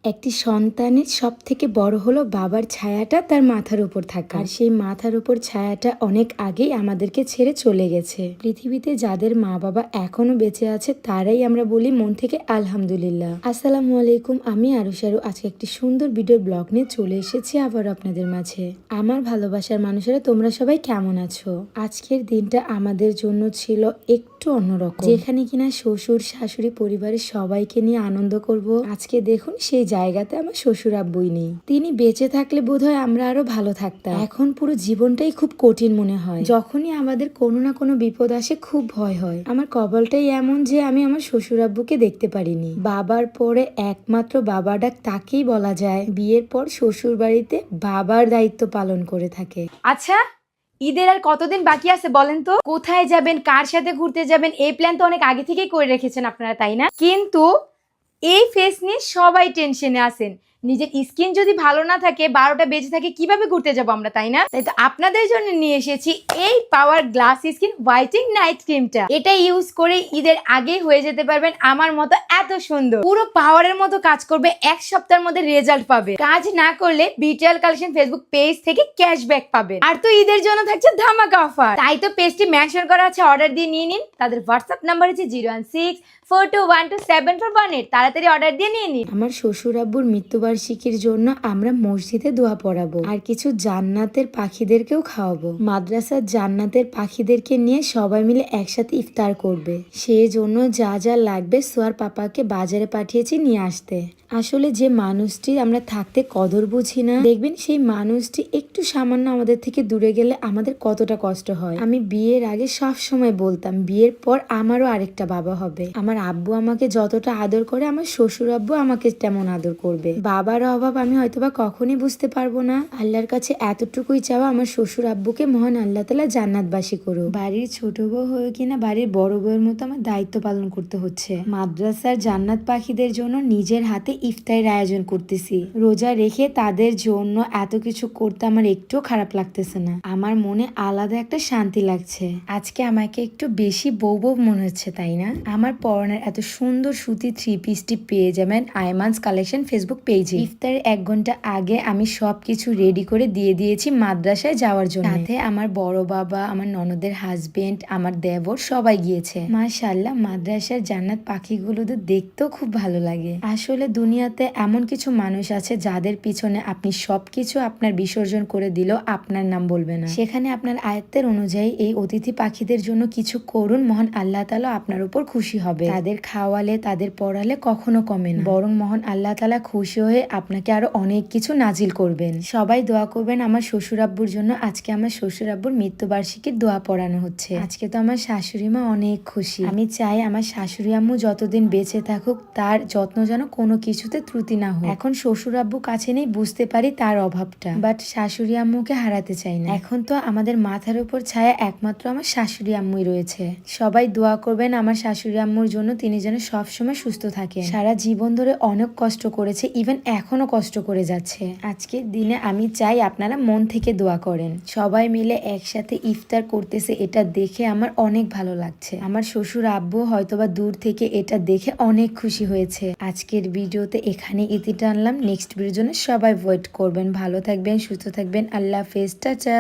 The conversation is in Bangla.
একটি সন্তানের সবথেকে বড় হলো বাবার ছায়াটা তার মাথার উপর থাকা। আর সেই মাথার উপর ছায়াটা অনেক আগেই আমাদেরকে ছেড়ে চলে গেছে। পৃথিবীতে যাদের মা বাবা এখনো বেঁচে আছে তারাই আমরা বলি মন থেকে আলহামদুলিল্লাহ। আসসালামু আলাইকুম, আমি আরুশারু আজকে একটি সুন্দর ভিডিও ব্লগ নিয়ে চলে এসেছি আবার আপনাদের মাঝে। আমার ভালোবাসার মানুষেরা তোমরা সবাই কেমন আছো? আজকের দিনটা আমাদের জন্য ছিল একটু অন্যরকম, যেখানে কিনা শ্বশুর শাশুড়ি পরিবারের সবাইকে নিয়ে আনন্দ করব। আজকে দেখুন সেই জায়গাতে আমার শ্বশুর আব্বুই নেই। তিনি বেঁচে থাকলে বোধহয় আমরা আরো ভালো থাকতাম। এখন পুরো জীবনটাই খুব কঠিন মনে হয়। যখনই আমাদের কোনো না কোনো বিপদ আসে খুব ভয় হয়। আমার কপালটাই এমন যে আমি আমার শ্বশুর আব্বুকে দেখতে পারিনি। বাবার পরে একমাত্র বাবা ডাক তাকেই বলা যায় বিয়ের পর শ্বশুর বাড়িতে বাবার দায়িত্ব পালন করে থাকে। আচ্ছা, ঈদের আর কতদিন বাকি আছে বলেন তো? কোথায় যাবেন, কার সাথে ঘুরতে যাবেন, এই প্ল্যান তো অনেক আগে থেকেই করে রেখেছেন আপনারা, তাই না? কিন্তু এই ফেস নিয়ে সবাই টেনশনে আছেন। নিজের স্কিন যদি ভালো না থাকে, 12টা বেজে থাকে, কিভাবে ঘুরতে যাবো আমরা, তাই না? তাই তো আপনাদের জন্য নিয়ে এসেছি এই power glass skin whitening night ক্রিমটা। এটা ইউজ করে ঈদের আগেই হয়ে যেতে পারবেন আমার মতো এত সুন্দর। পুরো পাওয়ারের মতো কাজ করবে, এক সপ্তাহের মধ্যে রেজাল্ট পাবে। কাজ না করলে বিটিএল কালেকশন ফেসবুক পেজ থেকে ক্যাশব্যাক পাবে। আর তো ঈদের জন্য থাকছে ধামাকা অফার। তাই তো পেজটি মেনশন করা আছে, অর্ডার দিয়ে নিয়ে নিন। তাদের হোয়াটসঅ্যাপ নাম্বার হচ্ছে 01642127418। তাড়াতাড়ি অর্ডার দিয়ে নিয়ে নিন। আমার শ্বশুর আব্বুর মৃত্যুবার্ষিকীর জন্য আমরা মসজিদে দোয়া পড়াবো, আর কিছু জান্নাতের পাখিদেরকেও খাওয়াবো। মাদ্রাসার জান্নাতের পাখিদেরকে নিয়ে সবাই মিলে একসাথে ইফতার করবে। সেই জন্য যা যা লাগবে সোয়ার পাপাকে বাজারে পাঠিয়েছি নিয়ে আসতে। আসলে যে মানুষটি আমরা থাকতে কদর বুঝি না, দেখবেন সেই মানুষটি একটু সামান্য আমাদের থেকে দূরে গেলে আমাদের কতটা কষ্ট হয়। আমি বিয়ের আগে সব সময় বলতাম বিয়ের পর আমারও আরেকটা বাবা হবে। আমার আব্বু আমাকে যতটা আদর করে আমার শ্বশুর আব্বু আমাকে তেমন আদর করবে। বাবার অভাব আমি হয়তোবা কখনই বুঝতে পারবো না। আল্লাহর কাছে এতটুকুই চাওয়া আমার শ্বশুর আব্বুকে মহান আল্লাহ তাআলা জান্নাতবাসী করুক। বাড়ির ছোট বউ হয়ে কিনা বাড়ির বড় বউয়ের মতো আমার দায়িত্ব পালন করতে হচ্ছে। মাদ্রাসার জান্নাত পাখিদের জন্য নিজের হাতে ইফতারের আয়োজন করতেছি। রোজা রেখে তাদের জন্য এত কিছু করতে আমার একটুও খারাপ লাগতেছে না। আমার মনে আলাদা একটা শান্তি লাগছে। আজকে আমাকে একটু বেশি বউ বউ মনে হচ্ছে, তাই না? আমার পরনের এত সুন্দর সুতি 3 পিসটি পেয়ে যাবেন আইমানস কালেকশন ফেসবুক পেজে। ইফতারের 1 ঘন্টা আগে আমি সবকিছু রেডি করে দিয়ে দিয়েছি মাদ্রাসায় যাওয়ার জন্য। সাথে আমার বড় বাবা, আমার ননদের হাজবেন্ড, আমার দেবর সবাই গিয়েছে। মাশাআল্লাহ, মাদ্রাসার জান্নাত পাখিগুলো তো দেখতেও খুব ভালো লাগে। আসলে দুনিয়াতে এমন কিছু মানুষ আছে যাদের পিছনে আপনি সবকিছু আপনার বিসর্জন করে দিলেও আপনার নাম বলবে না। সেখানে আপনার আয়ত্তের অনুযায়ী এই অতিথি পাখিদের জন্য কিছু করুন, মহান আল্লাহ তাআলা আপনার উপর খুশি হবে। তাদের খাওয়ালে, তাদের পড়ালে কখনো কমে না, বরং মহান আল্লাহ তাআলা খুশি হয়ে আপনাকে আরো অনেক কিছু নাজিল করবেন। সবাই দোয়া করবেন আমার শ্বশুর আব্বুর জন্য। আজকে আমার শ্বশুর আব্বুর মৃত্যুবার্ষিকীর দোয়া পড়ানো হচ্ছে। আজকে তো আমার শাশুড়ি মা অনেক খুশি। আমি চাই আমার শাশুড়ি আম্মু যতদিন বেঁচে থাকুক তার যত্ন যেন কোনো কিছুতে ত্রুটি না হোক। এখন শ্বশুর আব্বু কাছে নেই, বুঝতে পারি তার অভাবটা, বাট শাশুড়ি আম্মুকে হারাতে চাই না। এখন তো আমাদের মাথার উপর ছায়া একমাত্র আমার শাশুড়ি আম্মুই রয়েছে। সবাই দোয়া করবেন আমার শাশুড়ি আম্মুর জন্য, তিনি যেন সবসময় সুস্থ থাকেন। সারা জীবন ধরে অনেক কষ্ট করেছে, ইভেন এখনো কষ্ট করে যাচ্ছে। আজকের দিনে আমি চাই আপনারা মন থেকে দোয়া করেন। সবাই মিলে একসাথে ইফতার করতেছে, এটা দেখে আমার অনেক ভালো লাগছে। আমার শ্বশুর আব্বু হয়তোবা দূর থেকে এটা দেখে অনেক খুশি হয়েছে। আজকের ভিডিওতে এখানে ইতি টানলাম। নেক্সট ভিডিওর জন্য সবাই ওয়েট করবেন। ভালো থাকবেন, সুস্থ থাকবেন। আল্লাহ হাফেজ, টাটা।